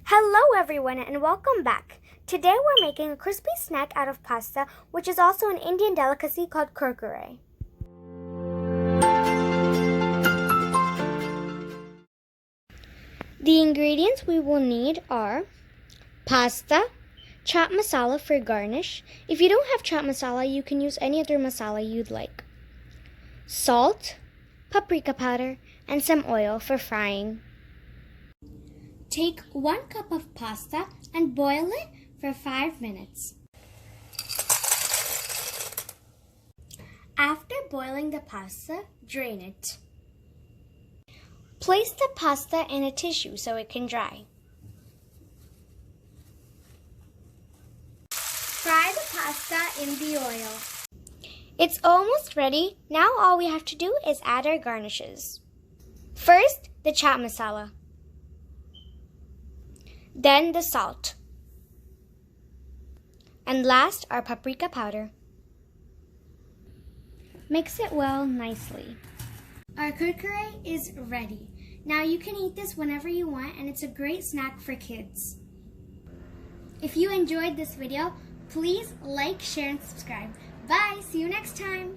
Hello everyone and welcome back. Today we're making a crispy snack out of pasta, which is also an Indian delicacy called Kurkure. The ingredients we will need are pasta, chaat masala for garnish. If you don't have chaat masala, you can use any other masala you'd like. Salt, paprika powder, and some oil for frying. Take 1 cup of pasta and boil it for 5 minutes. After boiling the pasta, drain it. Place the pasta in a tissue so it can dry. Fry the pasta in the oil. It's almost ready. Now all we have to do is add our garnishes. First, the chaat masala. Then the salt. And last, our paprika powder. Mix it well nicely. Our kurkure is ready. Now you can eat this whenever you want, and it's a great snack for kids. If you enjoyed this video, please like, share, and subscribe. Bye! See you next time!